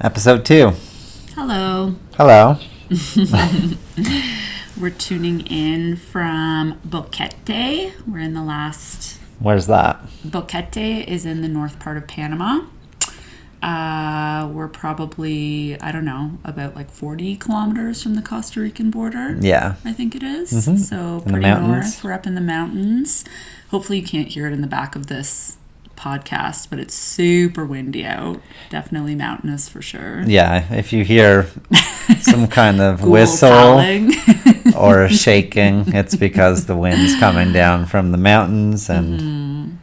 Episode 2. Hello. Hello. We're tuning in from Boquete. We're in the last... Where's that? Boquete is in the north part of Panama. We're probably, I don't know, about like 40 kilometers from the Costa Rican border. Yeah. I think it is. Mm-hmm. So In the pretty mountains. north. We're up in the mountains. Hopefully you can't hear it in the back of this podcast, but it's super windy out. Definitely mountainous for sure. Yeah, if you hear some kind of Ghoul whistle howling. or shaking, it's because the wind's coming down from the mountains and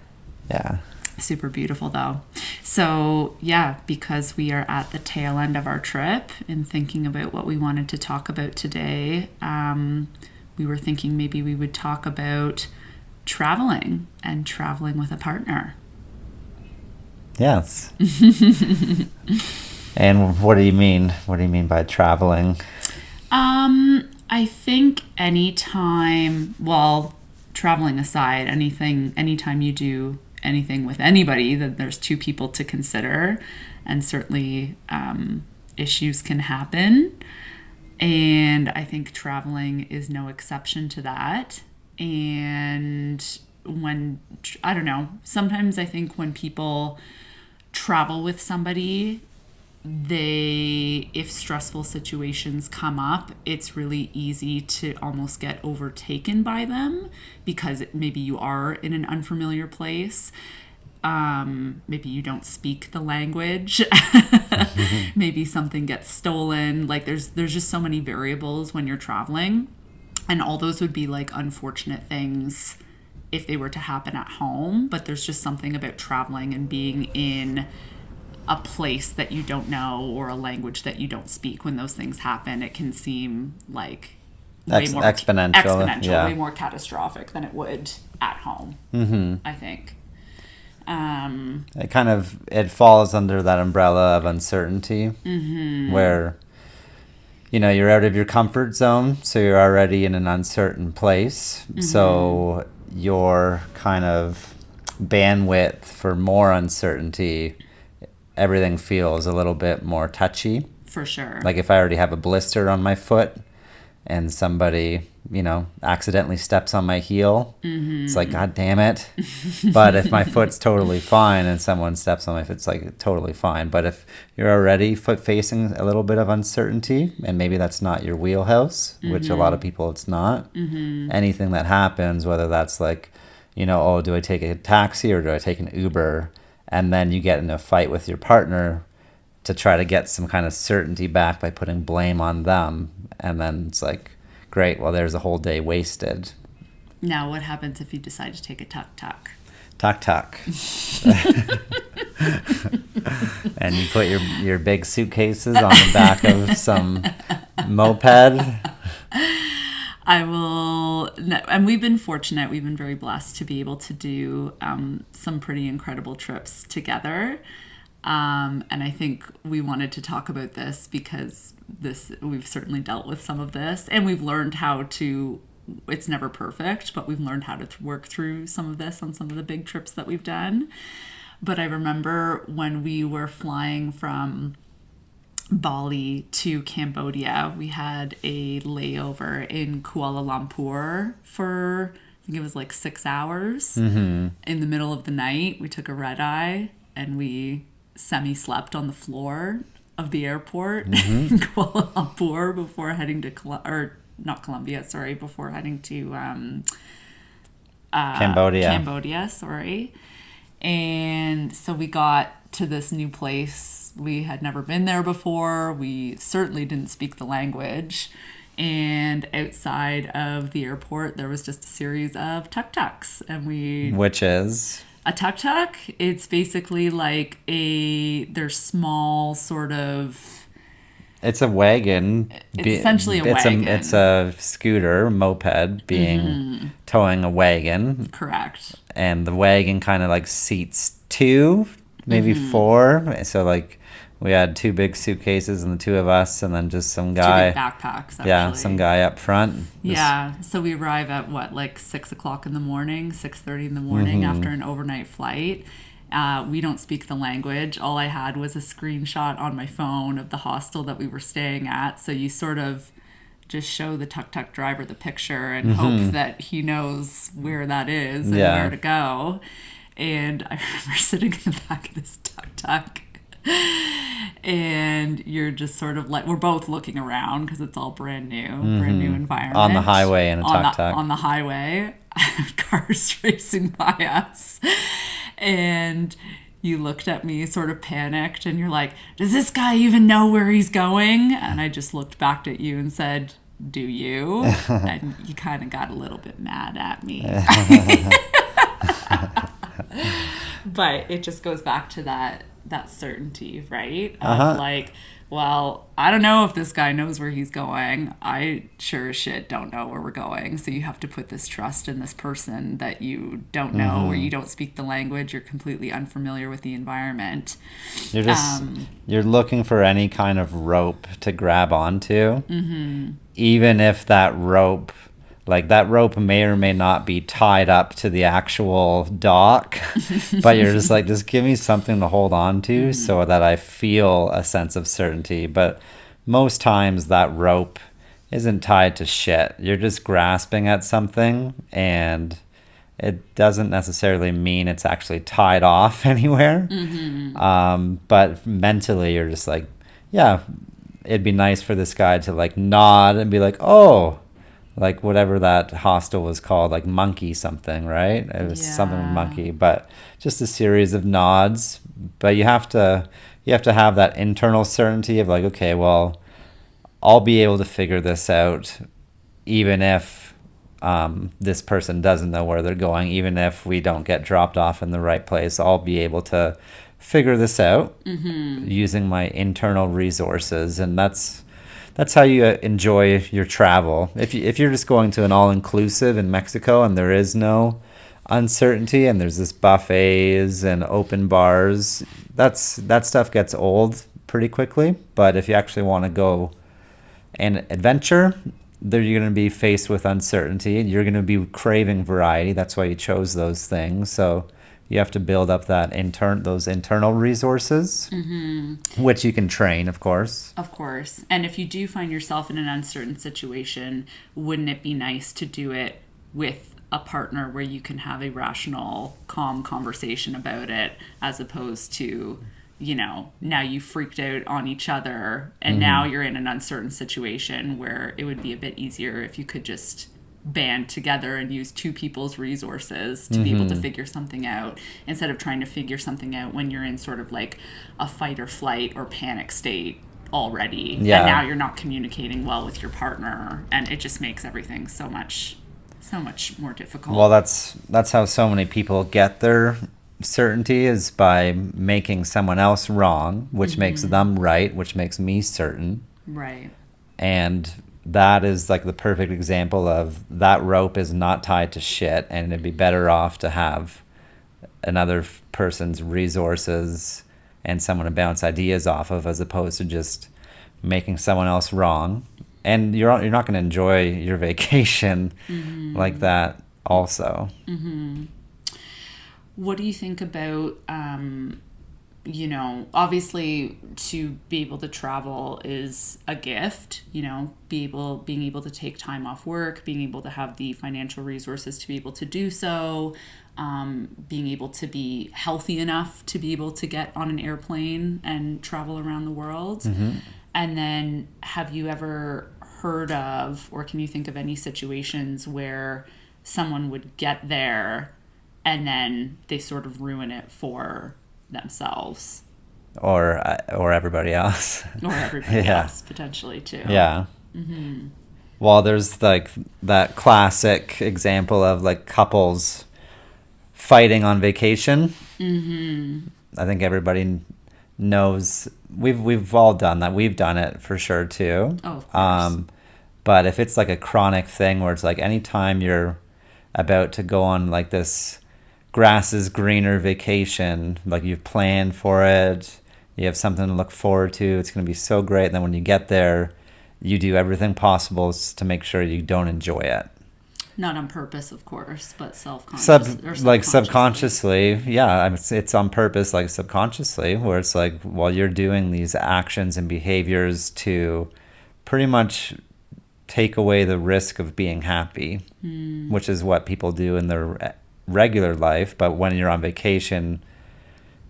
yeah. Super beautiful though. So yeah, because we are at the tail end of our trip and thinking about what we wanted to talk about today, we were thinking maybe we would talk about traveling and traveling with a partner. Yes. And what do you mean? What do you mean by traveling? I think anytime, well, traveling aside, anytime you do anything with anybody, that there's two people to consider, and certainly issues can happen. And I think traveling is no exception to that. And I don't know, sometimes I think when people travel with somebody, if stressful situations come up, it's really easy to almost get overtaken by them because maybe you are in an unfamiliar place. Maybe you don't speak the language. Maybe something gets stolen. Like there's just so many variables when you're traveling, and all those would be like unfortunate things if they were to happen at home. But there's just something about traveling and being in a place that you don't know or a language that you don't speak. When those things happen, it can seem like way more exponential, yeah. Way more catastrophic than it would at home. I think It falls under that umbrella of uncertainty, where you're out of your comfort zone, so you're already in an uncertain place. So your kind of bandwidth for more uncertainty, everything feels a little bit more touchy. For sure. Like if I already have a blister on my foot and somebody, accidentally steps on my heel, it's like, God damn it. But if my foot's totally fine and someone steps on my foot, it's like totally fine. But if you're already facing a little bit of uncertainty, and maybe that's not your wheelhouse, which a lot of people it's not, anything that happens, whether that's like, do I take a taxi or do I take an Uber? And then you get in a fight with your partner to try to get some kind of certainty back by putting blame on them. And then it's like, great, well, there's a whole day wasted. Now, what happens if you decide to take a tuk-tuk? Tuk-tuk. And you put your big suitcases on the back of some moped. I will, and we've been fortunate, we've been very blessed to be able to do some pretty incredible trips together. And I think we wanted to talk about this because we've certainly dealt with some of this, and we've learned how to, it's never perfect, but we've learned how to work through some of this on some of the big trips that we've done. But I remember when we were flying from Bali to Cambodia, we had a layover in Kuala Lumpur for, I think it was like 6 hours. In the middle of the night, we took a red eye and we semi-slept on the floor of the airport in Kuala Lumpur before heading to before heading to Cambodia, sorry. And so we got to this new place. We had never been there before. We certainly didn't speak the language. And outside of the airport, there was just a series of tuk-tuks. Which is? A tuk-tuk, it's basically like they're small sort of... It's a wagon. It's essentially a wagon. It's a scooter, moped, towing a wagon. Correct. And the wagon kind of like seats 2, maybe 4. So like we had 2 big suitcases and the 2 of us, and then just some guy. 2 big backpacks, actually. Yeah, some guy up front. Yeah, so we arrive at 6 o'clock in the morning, 6:30 in the morning after an overnight flight. We don't speak the language. All I had was a screenshot on my phone of the hostel that we were staying at. So you sort of just show the tuk-tuk driver the picture and hope that he knows where that is and where to go. And I remember sitting in the back of this tuk-tuk, and you're just sort of like, we're both looking around because it's all brand new environment. On the highway in a tuk-tuk. On the highway, cars racing by us. And you looked at me sort of panicked, and you're like, does this guy even know where he's going? And I just looked back at you and said, do you? And you kind of got a little bit mad at me. But it just goes back to that certainty, right? Of like, well, I don't know if this guy knows where he's going. I sure as shit don't know where we're going. So you have to put this trust in this person that you don't know, or you don't speak the language, you're completely unfamiliar with the environment. You're just you're looking for any kind of rope to grab onto, even if that rope may or may not be tied up to the actual dock, but you're just like, just give me something to hold on to so that I feel a sense of certainty. But most times that rope isn't tied to shit. You're just grasping at something, and it doesn't necessarily mean it's actually tied off anywhere. But mentally you're just like, yeah, it'd be nice for this guy to like nod and be like, oh, like whatever that hostel was called, like Monkey something, right? It was something with Monkey, but just a series of nods. But you have to have that internal certainty of like, okay, well, I'll be able to figure this out, even if this person doesn't know where they're going, even if we don't get dropped off in the right place, I'll be able to figure this out using my internal resources. And that's how you enjoy your travel. If you're just going to an all-inclusive in Mexico and there is no uncertainty and there's this buffets and open bars, that stuff gets old pretty quickly. But if you actually want to go and adventure, there you're going to be faced with uncertainty. You're going to be craving variety. That's why you chose those things. So you have to build up those internal resources, which you can train, of course. Of course. And if you do find yourself in an uncertain situation, wouldn't it be nice to do it with a partner where you can have a rational, calm conversation about it, as opposed to, now you freaked out on each other and now you're in an uncertain situation where it would be a bit easier if you could just band together and use two people's resources to be able to figure something out, instead of trying to figure something out when you're in sort of like a fight or flight or panic state already. And now you're not communicating well with your partner, and it just makes everything so much more difficult. Well, that's how so many people get their certainty, is by making someone else wrong, which makes them right, which makes me certain. Right. And that is like the perfect example of that rope is not tied to shit, and it'd be better off to have another person's resources and someone to bounce ideas off of, as opposed to just making someone else wrong. And you're not going to enjoy your vacation like that also. What do you think about obviously to be able to travel is a gift, being able to take time off work, being able to have the financial resources to be able to do so, being able to be healthy enough to be able to get on an airplane and travel around the world. And then have you ever heard of, or can you think of any situations where someone would get there and then they sort of ruin it for themselves, or everybody else, else potentially too? Well, there's like that classic example of like couples fighting on vacation. I think everybody knows, we've all done that. We've done it for sure too. Oh, of course. But if it's like a chronic thing where it's like anytime you're about to go on like this grass is greener vacation, like you've planned for it, you have something to look forward to, it's going to be so great, and then when you get there, you do everything possible to make sure you don't enjoy it. Not on purpose, of course, but subconsciously. Yeah, it's on purpose, like subconsciously, where it's like, while you're doing these actions and behaviors to pretty much take away the risk of being happy, which is what people do in their regular life. But when you're on vacation,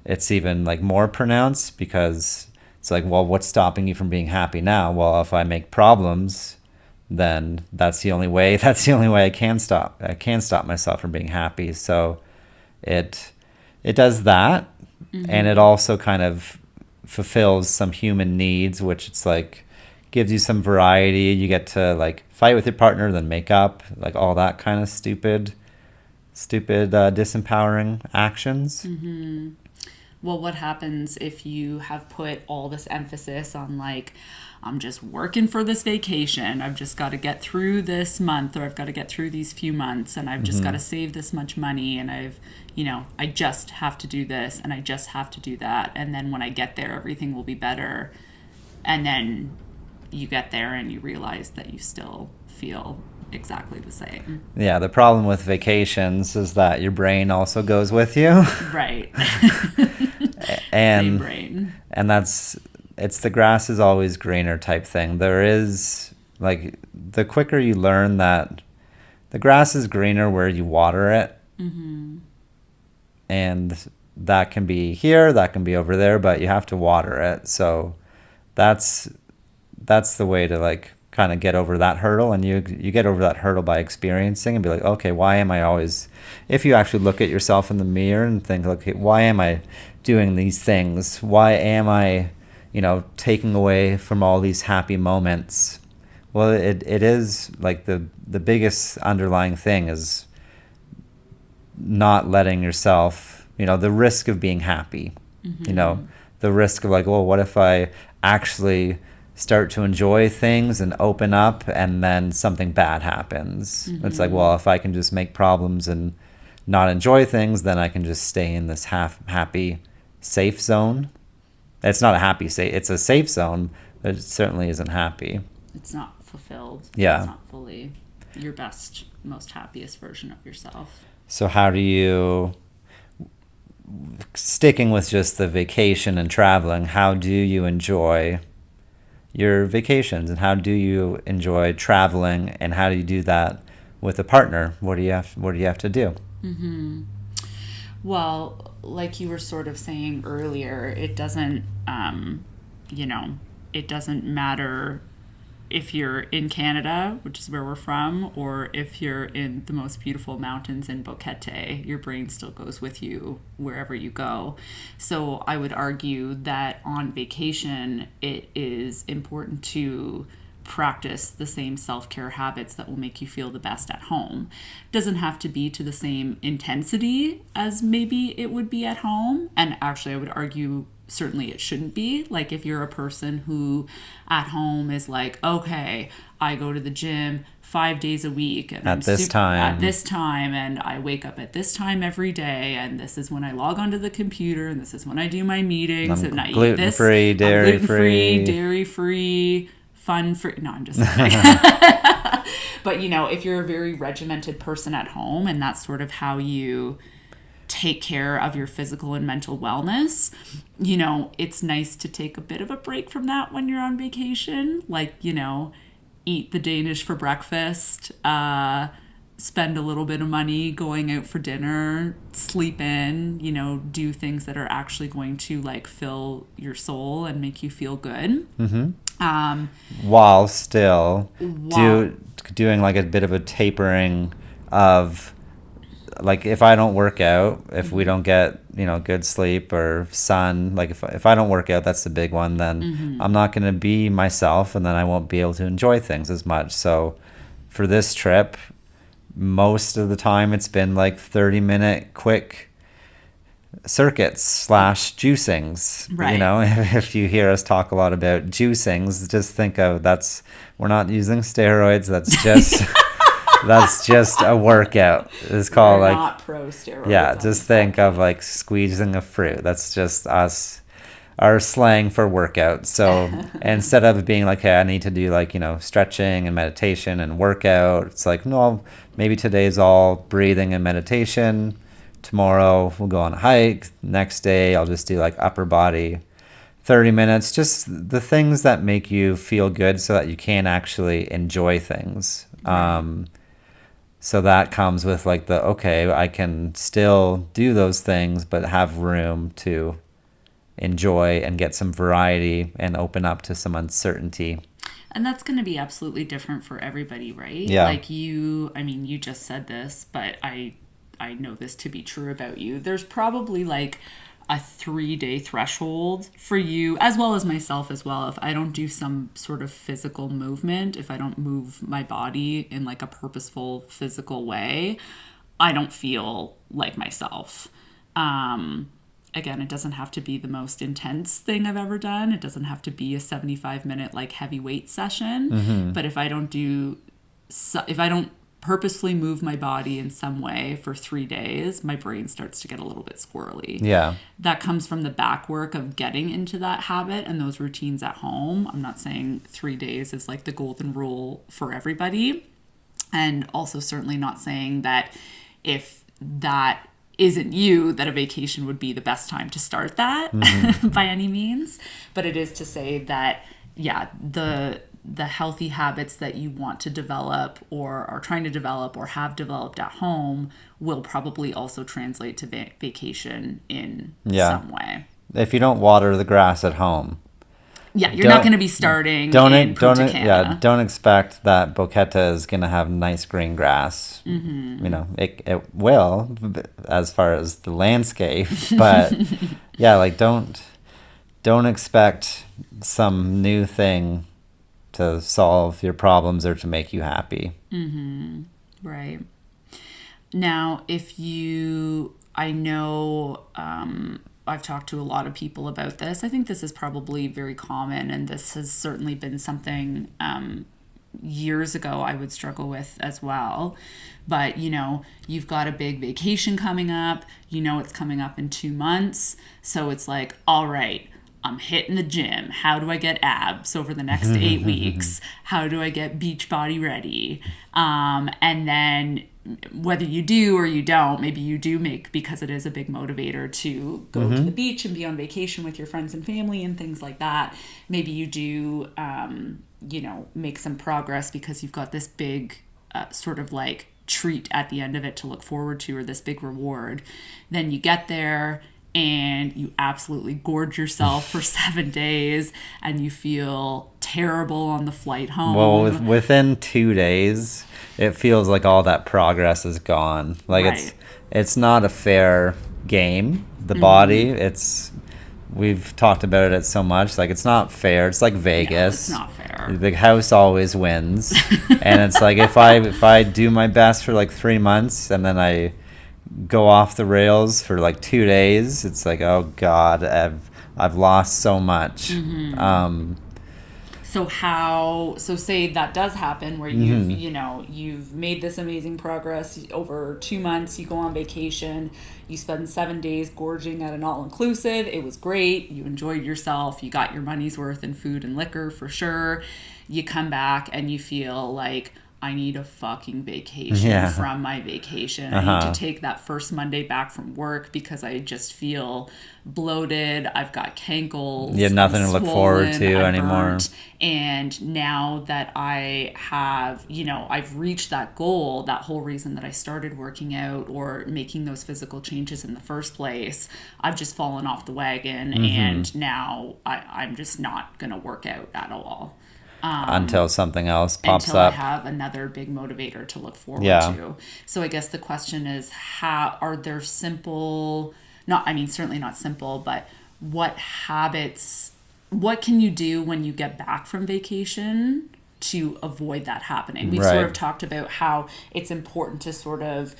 it's even like more pronounced, because it's like, well, what's stopping you from being happy now? Well, if I make problems, then that's the only way I can stop myself from being happy. So it does that. And it also kind of fulfills some human needs, which it's like gives you some variety. You get to like fight with your partner, then make up, like all that kind of stupid disempowering actions. Well, what happens if you have put all this emphasis on like, I'm just working for this vacation, I've just got to get through this month, or I've got to get through these few months, and I've just got to save this much money, and I just have to do this, and I just have to do that, and then when I get there, everything will be better. And then you get there and you realize that you still feel exactly the same. Yeah, the problem with vacations is that your brain also goes with you. Right. And same brain. And it's the grass is always greener type thing. There is, like, the quicker you learn that the grass is greener where you water it. And that can be here, that can be over there, but you have to water it. So that's the way to like kind of get over that hurdle. And you get over that hurdle by experiencing and be like, okay, why am I always, if you actually look at yourself in the mirror and think, okay, why am I doing these things? Why am I, taking away from all these happy moments? Well, it is like the biggest underlying thing is not letting yourself, the risk of being happy, the risk of like, well, what if I actually start to enjoy things and open up and then something bad happens? It's like, well, if I can just make problems and not enjoy things, then I can just stay in this happy, safe zone. It's not a happy safe, it's a safe zone, but it certainly isn't happy. It's not fulfilled. Yeah. It's not fully your best, most happiest version of yourself. So how do you, sticking with just the vacation and traveling, how do you enjoy your vacations, and how do you enjoy traveling, and how do you do that with a partner? What do you have to do? Well, like you were sort of saying earlier, it doesn't it doesn't matter if you're in Canada, which is where we're from, or if you're in the most beautiful mountains in Boquete, your brain still goes with you wherever you go. So I would argue that on vacation, it is important to practice the same self-care habits that will make you feel the best at home. Doesn't have to be to the same intensity as maybe it would be at home. And actually, I would argue certainly it shouldn't be. Like if you're a person who at home is like, okay, I go to the gym 5 days a week and at this time, and I wake up at this time every day, and this is when I log onto the computer, and this is when I do my meetings, and I eat this. Gluten-free, dairy-free, fun-free. No, I'm just kidding. But if you're a very regimented person at home, and that's sort of how you take care of your physical and mental wellness, it's nice to take a bit of a break from that when you're on vacation. Like, eat the Danish for breakfast, spend a little bit of money going out for dinner, sleep in, do things that are actually going to like fill your soul and make you feel good. While doing like a bit of a tapering of, like, if I don't work out, if we don't get, good sleep or sun, like if I don't work out, that's the big one, then I'm not going to be myself, and then I won't be able to enjoy things as much. So for this trip, most of the time it's been like 30-minute quick circuits / juicings. Right. If you hear us talk a lot about juicings, just think of we're not using steroids. That's just that's just a workout. It's called not pro steroids. Yeah, just think of like squeezing a fruit. That's just us our slang for workout. So instead of being like, hey, I need to do like, stretching and meditation and workout, it's like, no, maybe today's all breathing and meditation. Tomorrow we'll go on a hike. Next day I'll just do like upper body 30 minutes, just the things that make you feel good so that you can actually enjoy things. So that comes with like okay, I can still do those things, but have room to enjoy and get some variety and open up to some uncertainty. And that's going to be absolutely different for everybody, right? Yeah. Like you just said this, but I know this to be true about you. There's probably like a 3-day threshold for you, as well as myself as well. If I don't do some sort of physical movement, if I don't move my body in like a purposeful physical way, I don't feel like myself. Again, it doesn't have to be the most intense thing I've ever done. It doesn't have to be a 75-minute like heavy weight session. But if I don't purposefully move my body in some way for 3 days, my brain starts to get a little bit squirrely. Yeah. That comes from the back work of getting into that habit and those routines at home. I'm not saying 3 days is like the golden rule for everybody. And also certainly not saying that if that isn't you, that a vacation would be the best time to start that by any means. But it is to say that, yeah, the healthy habits that you want to develop or are trying to develop or have developed at home will probably also translate to vacation in some way. If you don't water the grass at home. Yeah, you're not going to be starting in Punta Cana. Yeah, don't expect that Boqueta is going to have nice green grass. It will as far as the landscape, but yeah, like don't expect some new thing to solve your problems or to make you happy. Right. Now, I know I've talked to a lot of people about this. I think this is probably very common, and this has certainly been something years ago I would struggle with as well. But, you've got a big vacation coming up. It's coming up in 2 months. So it's like, all right, I'm hitting the gym. How do I get abs over the next 8 weeks? How do I get beach body ready? And then whether you do or you don't, maybe you do because it is a big motivator to go to the beach and be on vacation with your friends and family and things like that. Maybe you do, make some progress because you've got this big sort of like treat at the end of it to look forward to, or this big reward. Then you get there and you absolutely gorge yourself for 7 days and you feel terrible on the flight home. Well, within 2 days, it feels like all that progress is gone. Like right. it's not a fair game. The body, we've talked about it so much. Like it's not fair. It's like Vegas. No, it's not fair. The house always wins. And it's like if I do my best for like 3 months and then I go off the rails for like 2 days, it's like, oh God, I've lost so much. So say that does happen where you've made this amazing progress over 2 months, you go on vacation, you spend 7 days gorging at an all-inclusive, it was great, you enjoyed yourself, you got your money's worth in food and liquor for sure, you come back and you feel like, I need a fucking vacation from my vacation. I need to take that first Monday back from work because I just feel bloated. I've got cankles. You have nothing to look forward to anymore. And now that I have, I've reached that goal, that whole reason that I started working out or making those physical changes in the first place, I've just fallen off the wagon. And now I'm just not going to work out at all. Until something else pops until up. I have another big motivator to look forward to. So I guess the question is, how are there simple, certainly not simple, but what can you do when you get back from vacation to avoid that happening? We've sort of talked about how it's important to sort of,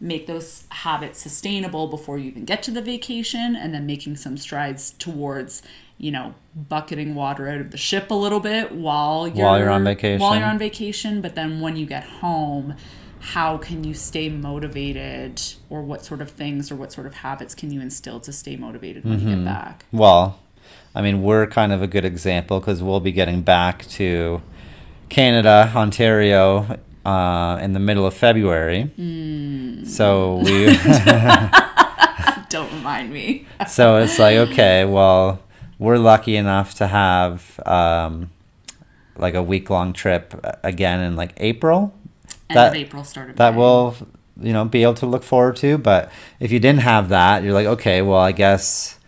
make those habits sustainable before you even get to the vacation, and then making some strides towards bucketing water out of the ship a little bit while you're on vacation. But then when you get home, how can you stay motivated, or what sort of things or what sort of habits can you instill to stay motivated when you get back? Well, I mean, we're kind of a good example because we'll be getting back to Canada, Ontario, in the middle of February. So we Don't remind me. so it's like, okay, well, we're lucky enough to have like a week-long trip again in like April. End of April, start of That May. we'll, be able to look forward to. But if you didn't have that, you're like, okay, well, I guess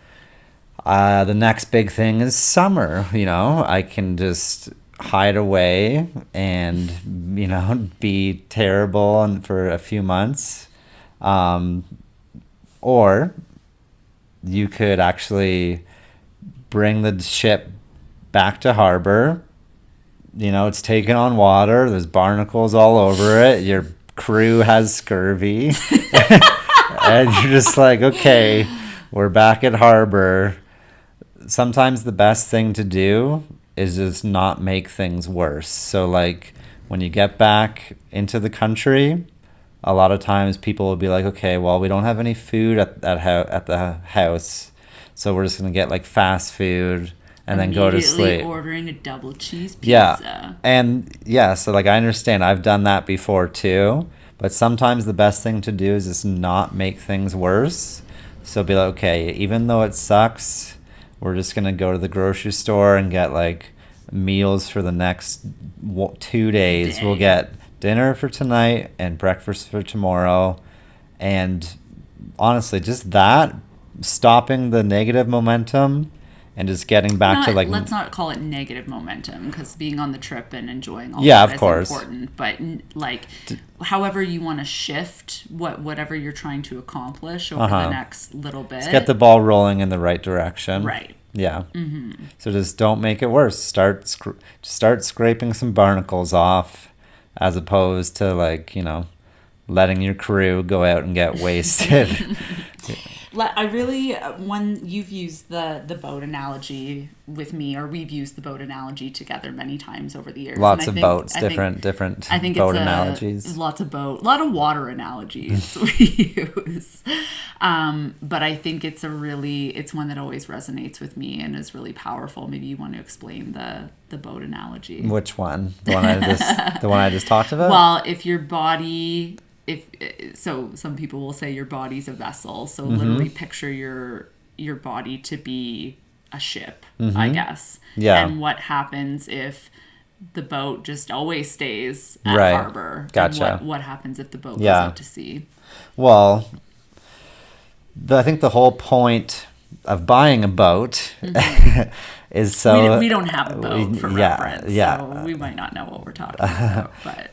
the next big thing is summer. I can just hide away and be terrible and for a few months, or you could actually bring the ship back to harbor. It's taken on water. There's barnacles all over it. Your crew has scurvy. And you're just like, okay, we're back at harbor. Sometimes the best thing to do is just not make things worse. So, like, when you get back into the country, a lot of times people will be like, okay, well, we don't have any food at the house, so we're just going to get, like, fast food and then go to Immediately sleep. ordering a double cheese pizza. Yeah. And, yeah, so, like, I understand. I've done that before, too. But sometimes the best thing to do is just not make things worse. So be like, okay, even though it sucks, we're just going to go to the grocery store and get, like, meals for the next 2 days. Dang. We'll get dinner for tonight and breakfast for tomorrow. And honestly, just that, stopping the negative momentum and just getting back to, like... Let's not call it negative momentum, because being on the trip and enjoying all Yeah, of of it course. is important. But, like, however you want to shift whatever you're trying to accomplish over the next little bit. Just get the ball rolling in the right direction. Right. Yeah. Mm-hmm. So just don't make it worse. Start scraping some barnacles off, as opposed to, like, letting your crew go out and get wasted. I really, when you've used the boat analogy with me, or we've used the boat analogy together many times over the years. Lots And of I boats, think- different I think boat it's analogies. a lot of water analogies we use. But I think it's one that always resonates with me and is really powerful. Maybe you want to explain the boat analogy. Which one? The one I just talked about? Well, if your body, so some people will say your body's a vessel. So literally picture your body to be a ship, I guess. Yeah. And what happens if the boat just always stays at Right. harbor? Gotcha. And what happens if the boat Yeah. goes out to sea? Well, I think the whole point of buying a boat is so... We don't have a boat for reference, yeah. so we might not know what we're talking about. But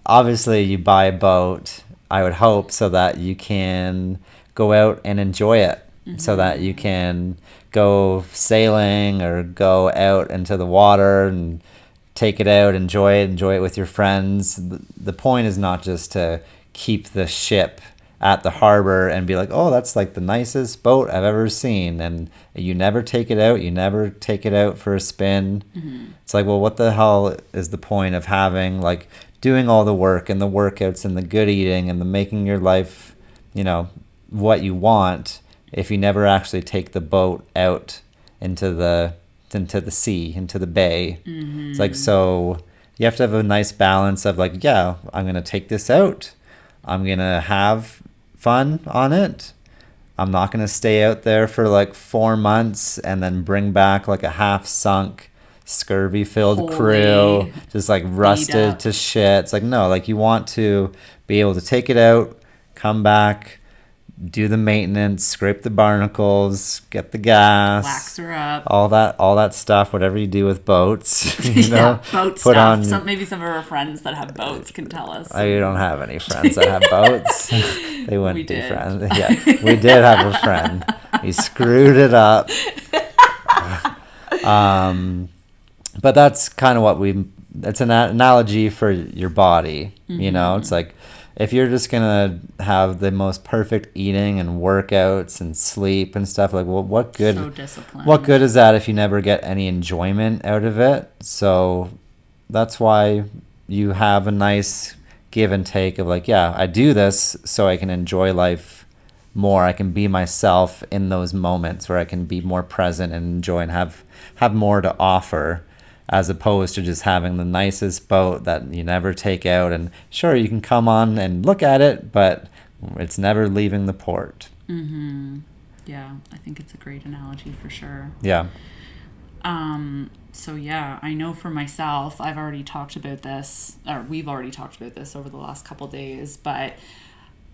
Obviously, you buy a boat, I would hope, so that you can go out and enjoy it. So that you can go sailing or go out into the water and take it out, enjoy it with your friends. The point is not just to keep the ship at the harbor and be like, oh, that's like the nicest boat I've ever seen. And you never take it out. You never take it out for a spin. It's like, well, what the hell is the point of having, like, doing all the work and the workouts and the good eating and the making your life, what you want, if you never actually take the boat out into the sea, into the bay. It's like, so you have to have a nice balance of, like, yeah, I'm going to take this out. I'm going to have fun on it. I'm not going to stay out there for like 4 months and then bring back like a half-sunk, scurvy-filled crew, just like rusted to shit. It's like, no, like, you want to be able to take it out, come back, do the maintenance, scrape the barnacles, get the gas, wax her up, all that stuff, whatever you do with boats. Boat stuff. Maybe some of our friends that have boats can tell us. I don't have any friends that have boats. They wouldn't We be did. friends. Yeah, we did have a friend. He screwed it up. But that's kind of what it's an analogy for your body. It's like, if you're just gonna have the most perfect eating and workouts and sleep and stuff, like, well, what good? So disciplined. What good is that if you never get any enjoyment out of it? So that's why you have a nice give and take of, like, yeah, I do this so I can enjoy life more. I can be myself in those moments where I can be more present and enjoy and have more to offer, as opposed to just having the nicest boat that you never take out. And sure, you can come on and look at it, but it's never leaving the port. Yeah, I think it's a great analogy for sure. Yeah. So yeah, I know for myself, I've already talked about this, or we've already talked about this over the last couple days, but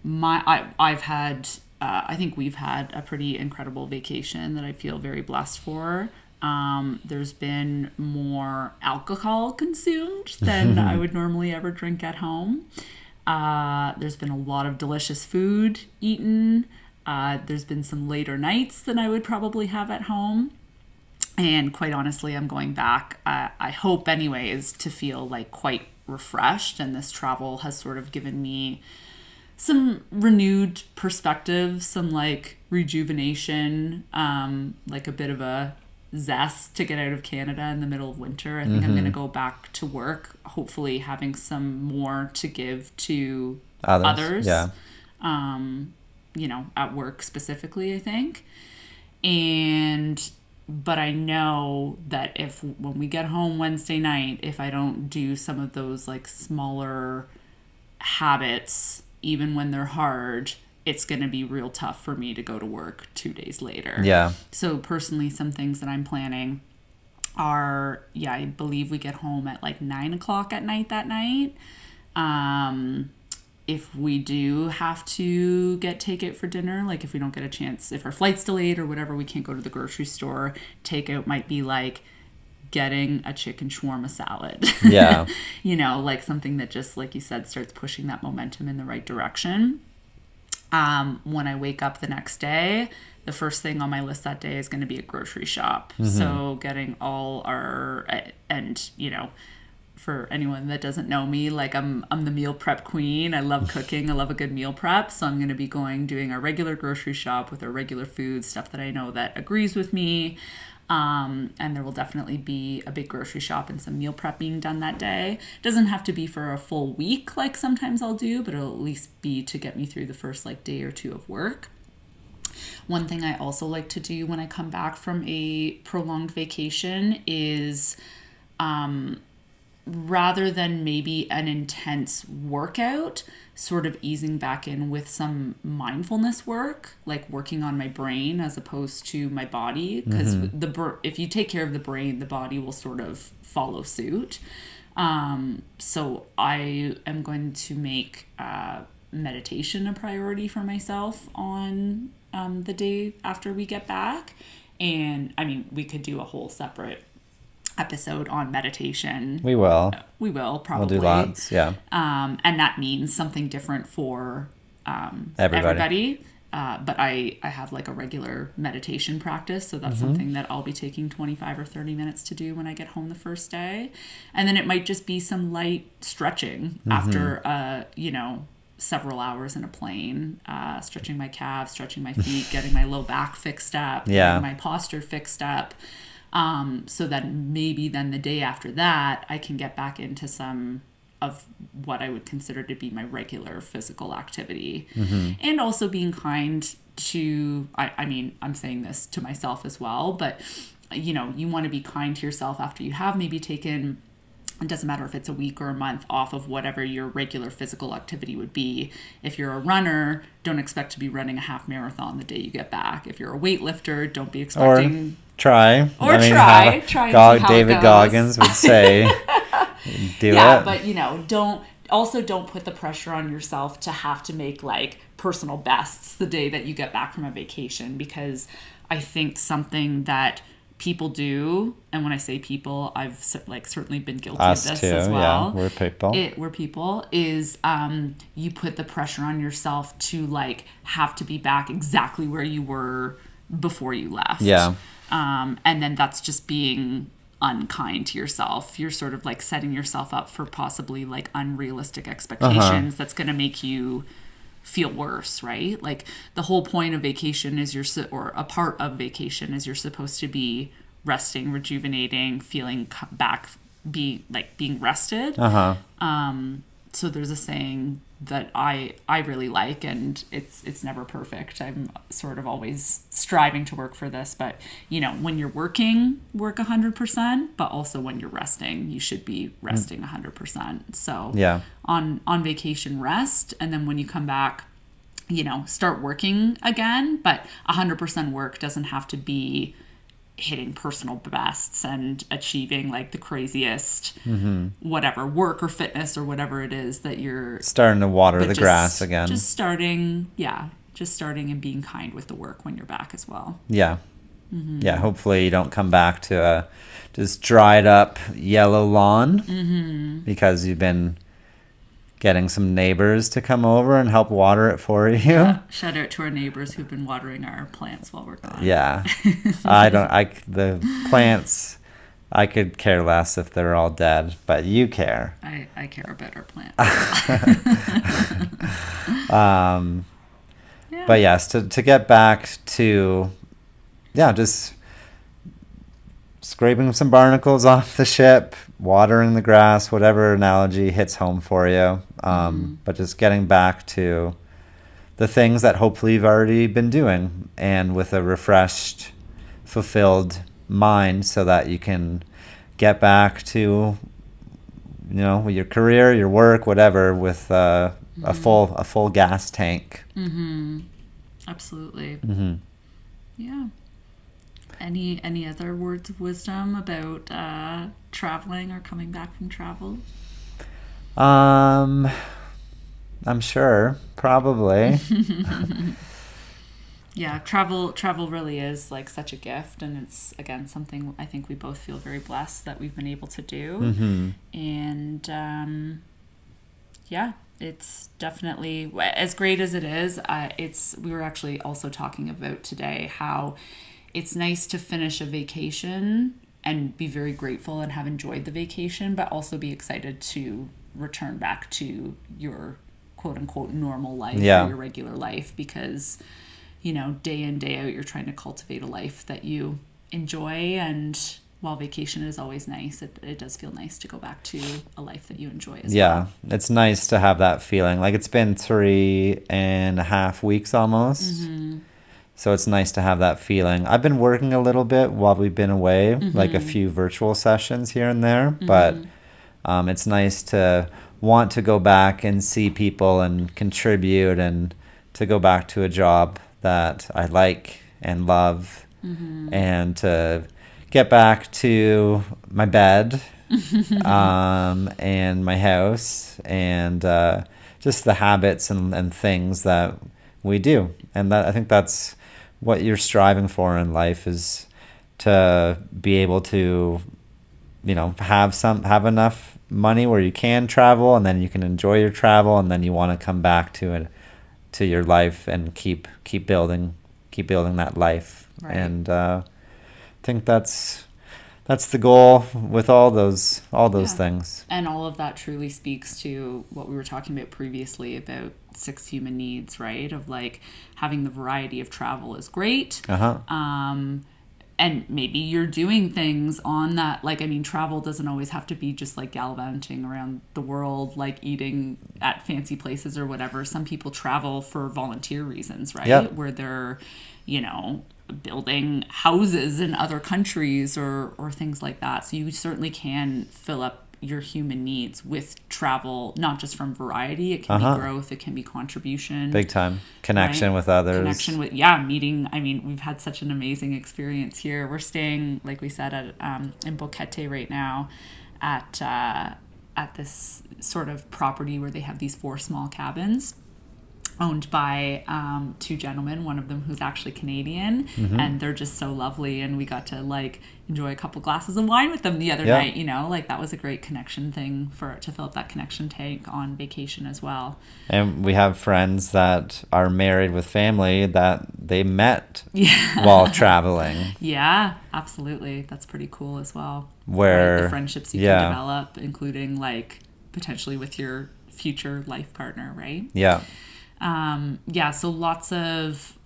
I've had, I think we've had a pretty incredible vacation that I feel very blessed for. There's been more alcohol consumed than I would normally ever drink at home. There's been a lot of delicious food eaten. There's been some later nights than I would probably have at home. And quite honestly, I'm going back, I hope anyways, to feel like quite refreshed. And this travel has sort of given me some renewed perspective, some like rejuvenation, like a bit of a zest to get out of Canada in the middle of winter. I think I'm going to go back to work, hopefully having some more to give to others. Yeah. You know, at work specifically, I think. But I know that when we get home Wednesday night, if I don't do some of those like smaller habits, even when they're hard, it's going to be real tough for me to go to work 2 days later. Yeah. So personally, some things that I'm planning are, I believe we get home at like 9:00 at night that night. If we do have to get takeout for dinner, like if we don't get a chance, if our flight's delayed or whatever, we can't go to the grocery store, takeout might be like getting a chicken shawarma salad. Yeah. You know, like something that just, like you said, starts pushing that momentum in the right direction. When I wake up the next day, the first thing on my list that day is going to be a grocery shop. So getting all and you know, for anyone that doesn't know me, like I'm the meal prep queen. I love cooking. I love a good meal prep. So I'm going to be doing our regular grocery shop with our regular food, stuff that I know that agrees with me. And there will definitely be a big grocery shop and some meal prep being done that day. Doesn't have to be for a full week like sometimes I'll do, but it'll at least be to get me through the first like day or two of work. One thing I also like to do when I come back from a prolonged vacation is rather than maybe an intense workout, sort of easing back in with some mindfulness work, like working on my brain as opposed to my body. Because if you take care of the brain, the body will sort of follow suit. So I am going to make meditation a priority for myself on the day after we get back. And I mean, we could do a whole separate episode on meditation. We will probably. We'll do lots. Yeah. And that means something different for everybody. But I have like a regular meditation practice, so that's something that I'll be taking 25 or 30 minutes to do when I get home the first day. And then it might just be some light stretching after several hours in a plane, stretching my calves, stretching my feet, getting my low back fixed up, getting my posture fixed up. So that maybe then the day after that, I can get back into some of what I would consider to be my regular physical activity. And also being kind to, I mean, I'm saying this to myself as well, but you know, you want to be kind to yourself after you have maybe taken, it doesn't matter if it's a week or a month off of whatever your regular physical activity would be. If you're a runner, don't expect to be running a half marathon the day you get back. If you're a weightlifter, don't be expecting... Try. David Goggins would say, do it. Yeah, but you know, don't put the pressure on yourself to have to make like personal bests the day that you get back from a vacation, because I think something that people do, and when I say people, I've like certainly been guilty of this too, as well. Yeah, we're people. Is you put the pressure on yourself to like have to be back exactly where you were before you left. Yeah. And then that's just being unkind to yourself. You're sort of like setting yourself up for possibly like unrealistic expectations that's going to make you feel worse, right? Like the whole point of vacation is or a part of vacation is you're supposed to be resting, rejuvenating, feeling back, being rested. So there's a saying, that I really like, and it's never perfect. I'm sort of always striving to work for this, but you know, when you're working, work 100%, but also when you're resting, you should be resting 100%. So Yeah. on vacation, rest, and then when you come back, you know, start working again. But 100% work doesn't have to be hitting personal bests and achieving like the craziest whatever work or fitness or whatever it is that you're Starting to water but the just- grass again. just starting and being kind with the work when you're back as well. Yeah. Yeah, hopefully you don't come back to a just dried up yellow lawn because you've been getting some neighbors to come over and help water it for you. Shout out to our neighbors who've been watering our plants while we're gone. Yeah. The plants, I could care less if they're all dead, but you care. I care about our plants. Yeah. But yes, to get back to, just scraping some barnacles off the ship, watering the grass, whatever analogy hits home for you. But just getting back to the things that hopefully you've already been doing, and with a refreshed, fulfilled mind, so that you can get back to, your career, your work, whatever, with a full gas tank. Absolutely. Mm-hmm. Yeah. Any other words of wisdom about traveling or coming back from travel? I'm sure, probably. Yeah, travel really is like such a gift, and it's again something I think we both feel very blessed that we've been able to do. Mm-hmm. And it's definitely as great as it is. We were actually also talking about today how it's nice to finish a vacation and be very grateful and have enjoyed the vacation, but also be excited to return back to your quote unquote normal life or your regular life, because, day in, day out, you're trying to cultivate a life that you enjoy. And while vacation is always nice, it does feel nice to go back to a life that you enjoy as well. Yeah, it's nice to have that feeling. Like, it's been 3.5 weeks almost. Mm-hmm. So it's nice to have that feeling. I've been working a little bit while we've been away, like a few virtual sessions here and there. But it's nice to want to go back and see people and contribute, and to go back to a job that I like and love, and to get back to my bed and my house, and just the habits and things that we do. And I think that's what you're striving for in life, is to be able to, have enough money where you can travel, and then you can enjoy your travel, and then you want to come back to your life and keep building that life. Right. And I think that's the goal with all those things. And all of that truly speaks to what we were talking about previously about 6 human needs, right? Of like having the variety of travel is great. And maybe you're doing things on that, travel doesn't always have to be just like gallivanting around the world, like eating at fancy places or whatever. Some people travel for volunteer reasons, right? Yep. Where they're, building houses in other countries or things like that. So you certainly can fill up your human needs with travel, not just from variety. It can be growth, it can be contribution. Big time. Connection with others. Connection with, meeting. We've had such an amazing experience here. We're staying, like we said, in Boquete right now at this sort of property where they have these 4 small cabins owned by 2 gentlemen, one of them who's actually Canadian, and they're just so lovely, and we got to enjoy a couple glasses of wine with them the other night. That was a great connection thing to fill up that connection tank on vacation as well. And we have friends that are married with family that they met while traveling. Yeah, absolutely. That's pretty cool as well. Where the friendships you can develop, including potentially with your future life partner, right? Yeah. So lots of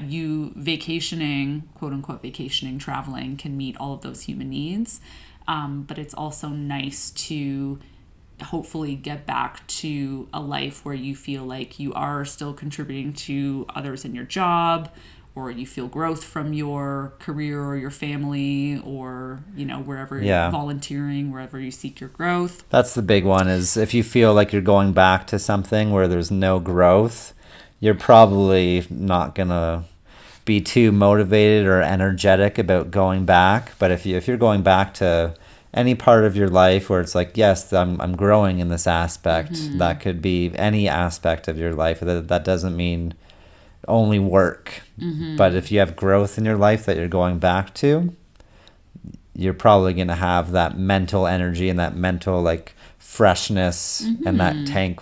you vacationing, quote unquote vacationing, traveling can meet all of those human needs. But it's also nice to hopefully get back to a life where you feel like you are still contributing to others in your job, or you feel growth from your career or your family, or, you know, wherever Yeah. you're volunteering, wherever you seek your growth. That's the big one, is if you feel like you're going back to something where there's no growth, you're probably not going to be too motivated or energetic about going back. But if you're going back to any part of your life where it's like, yes, I'm growing in this aspect, that could be any aspect of your life. That doesn't mean only work. But if you have growth in your life that you're going back to, you're probably going to have that mental energy and that mental like freshness, and that tank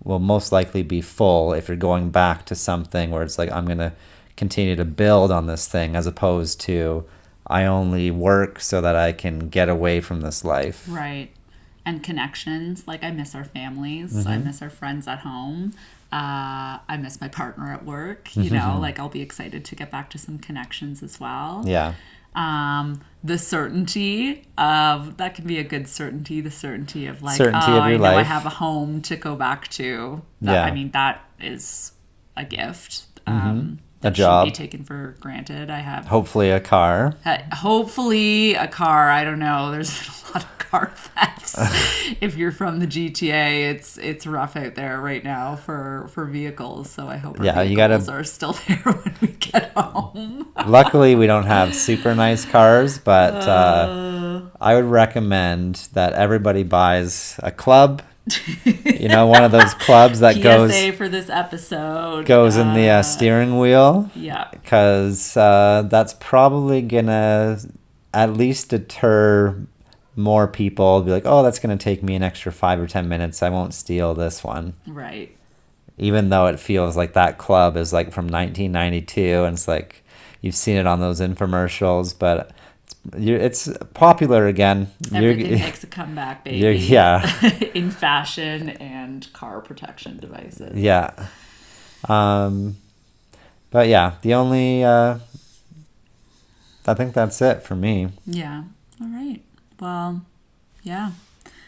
will most likely be full if you're going back to something where it's like, I'm going to continue to build on this thing, as opposed to I only work so that I can get away from this life. Right. And connections. Like, I miss our families. I miss our friends at home. I miss my partner at work. You know, like, I'll be excited to get back to some connections as well. Yeah. The certainty of, that can be a good certainty, the certainty of like, Certainty oh, of your I know I life. have a home to go back to. Yeah. I mean, that is a gift. A job. Shouldn't be taken for granted. I have Hopefully a car. hopefully a car. I don't know. There's been a lot of car thefts. If you're from the GTA, it's rough out there right now for vehicles. So I hope our You vehicles gotta- are still there when we get home. Luckily, we don't have super nice cars, but I would recommend that everybody buys a club. You know, one of those clubs that PSA for this episode goes in the steering wheel, yeah. because that's probably gonna at least deter more people. Be like, oh, that's gonna take me an extra 5 or 10 minutes. I won't steal this one, Right. even though it feels like that club is like from 1992, and it's like you've seen it on those infomercials, but it's popular again. Everything makes a comeback, baby. Yeah. In fashion and car protection devices. Yeah. But yeah, the only I think that's it for me. Yeah. All right. Well, yeah.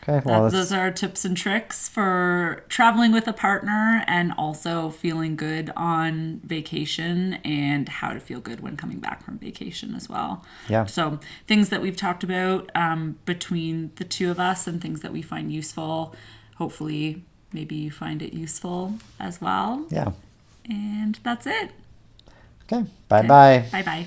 Okay, well, Those are tips and tricks for traveling with a partner, and also feeling good on vacation, and how to feel good when coming back from vacation as well. Yeah. So things that we've talked about between the two of us, and things that we find useful. Hopefully, maybe you find it useful as well. yeah. And that's it. Okay, bye-bye. Bye-bye.